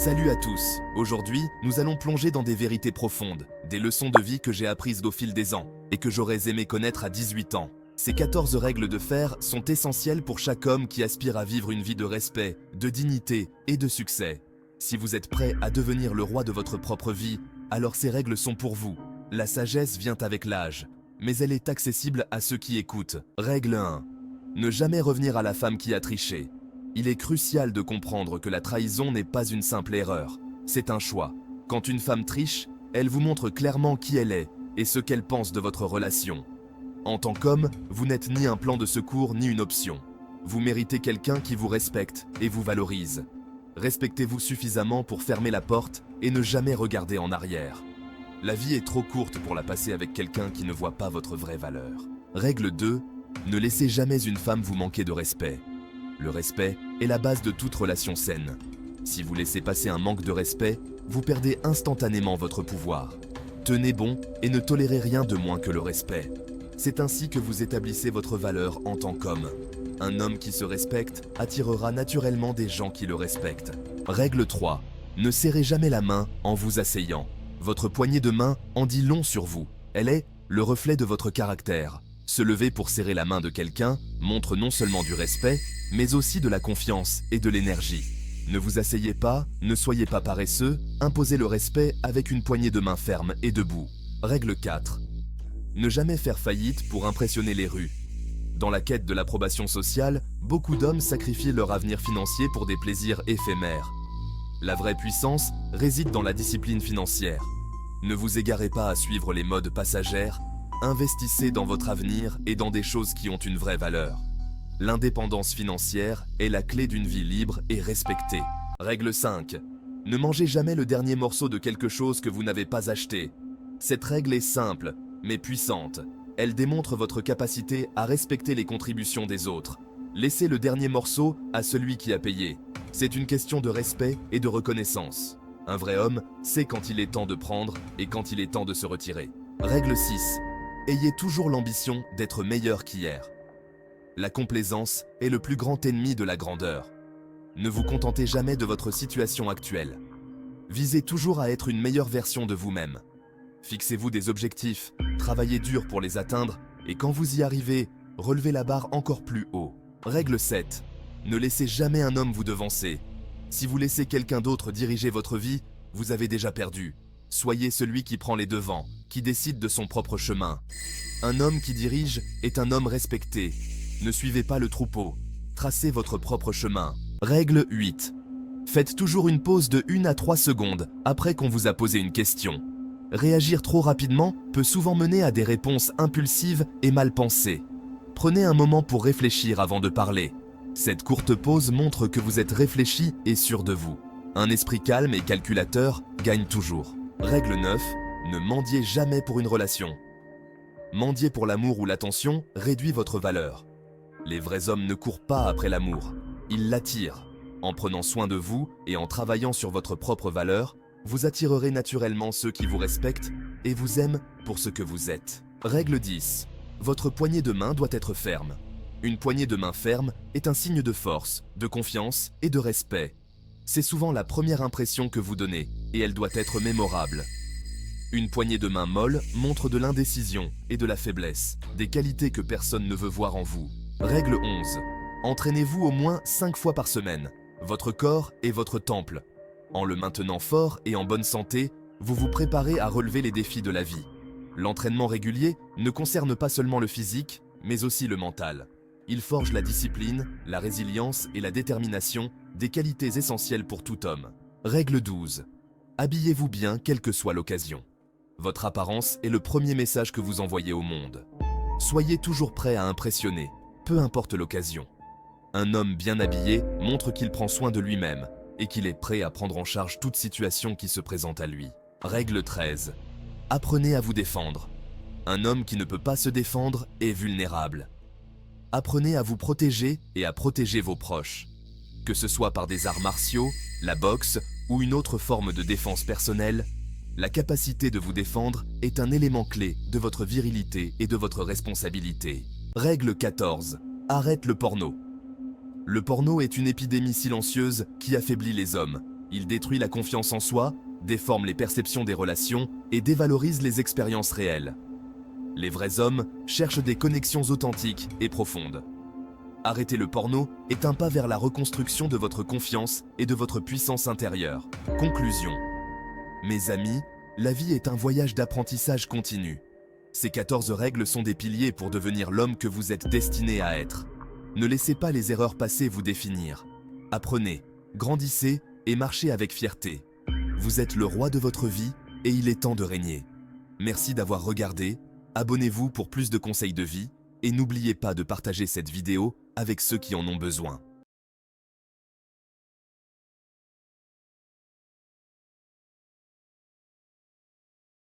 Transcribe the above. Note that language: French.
Salut à tous. Aujourd'hui, nous allons plonger dans des vérités profondes, des leçons de vie que j'ai apprises au fil des ans et que j'aurais aimé connaître à 18 ans. Ces 14 règles de fer sont essentielles pour chaque homme qui aspire à vivre une vie de respect, de dignité et de succès. Si vous êtes prêt à devenir le roi de votre propre vie, alors ces règles sont pour vous. La sagesse vient avec l'âge, mais elle est accessible à ceux qui écoutent. Règle 1. Ne jamais revenir à la femme qui a triché. Il est crucial de comprendre que la trahison n'est pas une simple erreur, c'est un choix. Quand une femme triche, elle vous montre clairement qui elle est et ce qu'elle pense de votre relation. En tant qu'homme, vous n'êtes ni un plan de secours ni une option. Vous méritez quelqu'un qui vous respecte et vous valorise. Respectez-vous suffisamment pour fermer la porte et ne jamais regarder en arrière. La vie est trop courte pour la passer avec quelqu'un qui ne voit pas votre vraie valeur. Règle 2. Ne laissez jamais une femme vous manquer de respect. Le respect est la base de toute relation saine. Si vous laissez passer un manque de respect, vous perdez instantanément votre pouvoir. Tenez bon et ne tolérez rien de moins que le respect. C'est ainsi que vous établissez votre valeur en tant qu'homme. Un homme qui se respecte attirera naturellement des gens qui le respectent. Règle 3. Ne serrez jamais la main en vous asseyant. Votre poignée de main en dit long sur vous. Elle est le reflet de votre caractère. Se lever pour serrer la main de quelqu'un montre non seulement du respect, mais aussi de la confiance et de l'énergie. Ne vous asseyez pas, ne soyez pas paresseux, imposez le respect avec une poignée de main ferme et debout. Règle 4. Ne jamais faire faillite pour impressionner les rues. Dans la quête de l'approbation sociale, beaucoup d'hommes sacrifient leur avenir financier pour des plaisirs éphémères. La vraie puissance réside dans la discipline financière. Ne vous égarez pas à suivre les modes passagères, investissez dans votre avenir et dans des choses qui ont une vraie valeur. L'indépendance financière est la clé d'une vie libre et respectée. Règle 5. Ne mangez jamais le dernier morceau de quelque chose que vous n'avez pas acheté. Cette règle est simple, mais puissante. Elle démontre votre capacité à respecter les contributions des autres. Laissez le dernier morceau à celui qui a payé. C'est une question de respect et de reconnaissance. Un vrai homme sait quand il est temps de prendre et quand il est temps de se retirer. Règle 6. Ayez toujours l'ambition d'être meilleur qu'hier. La complaisance est le plus grand ennemi de la grandeur. Ne vous contentez jamais de votre situation actuelle. Visez toujours à être une meilleure version de vous-même. Fixez-vous des objectifs, travaillez dur pour les atteindre, et quand vous y arrivez, relevez la barre encore plus haut. Règle 7. Ne laissez jamais un homme vous devancer. Si vous laissez quelqu'un d'autre diriger votre vie, vous avez déjà perdu. Soyez celui qui prend les devants, qui décide de son propre chemin. Un homme qui dirige est un homme respecté. Ne suivez pas le troupeau. Tracez votre propre chemin. Règle 8. Faites toujours une pause de 1 à 3 secondes après qu'on vous a posé une question. Réagir trop rapidement peut souvent mener à des réponses impulsives et mal pensées. Prenez un moment pour réfléchir avant de parler. Cette courte pause montre que vous êtes réfléchi et sûr de vous. Un esprit calme et calculateur gagne toujours. Règle 9. Ne mendiez jamais pour une relation. Mendier pour l'amour ou l'attention réduit votre valeur. Les vrais hommes ne courent pas après l'amour, ils l'attirent. En prenant soin de vous et en travaillant sur votre propre valeur, vous attirerez naturellement ceux qui vous respectent et vous aiment pour ce que vous êtes. Règle 10. Votre poignée de main doit être ferme. Une poignée de main ferme est un signe de force, de confiance et de respect. C'est souvent la première impression que vous donnez et elle doit être mémorable. Une poignée de main molle montre de l'indécision et de la faiblesse, des qualités que personne ne veut voir en vous. Règle 11. Entraînez-vous au moins 5 fois par semaine. Votre corps est votre temple. En le maintenant fort et en bonne santé, vous vous préparez à relever les défis de la vie. L'entraînement régulier ne concerne pas seulement le physique, mais aussi le mental. Il forge la discipline, la résilience et la détermination, des qualités essentielles pour tout homme. Règle 12. Habillez-vous bien quelle que soit l'occasion. Votre apparence est le premier message que vous envoyez au monde. Soyez toujours prêt à impressionner, peu importe l'occasion. Un homme bien habillé montre qu'il prend soin de lui-même et qu'il est prêt à prendre en charge toute situation qui se présente à lui. Règle 13. Apprenez à vous défendre. Un homme qui ne peut pas se défendre est vulnérable. Apprenez à vous protéger et à protéger vos proches. Que ce soit par des arts martiaux, la boxe ou une autre forme de défense personnelle, la capacité de vous défendre est un élément clé de votre virilité et de votre responsabilité. Règle 14. Arrête le porno. Le porno est une épidémie silencieuse qui affaiblit les hommes. Il détruit la confiance en soi, déforme les perceptions des relations et dévalorise les expériences réelles. Les vrais hommes cherchent des connexions authentiques et profondes. Arrêter le porno est un pas vers la reconstruction de votre confiance et de votre puissance intérieure. Conclusion. Mes amis, la vie est un voyage d'apprentissage continu. Ces 14 règles sont des piliers pour devenir l'homme que vous êtes destiné à être. Ne laissez pas les erreurs passées vous définir. Apprenez, grandissez et marchez avec fierté. Vous êtes le roi de votre vie et il est temps de régner. Merci d'avoir regardé, abonnez-vous pour plus de conseils de vie et n'oubliez pas de partager cette vidéo avec ceux qui en ont besoin.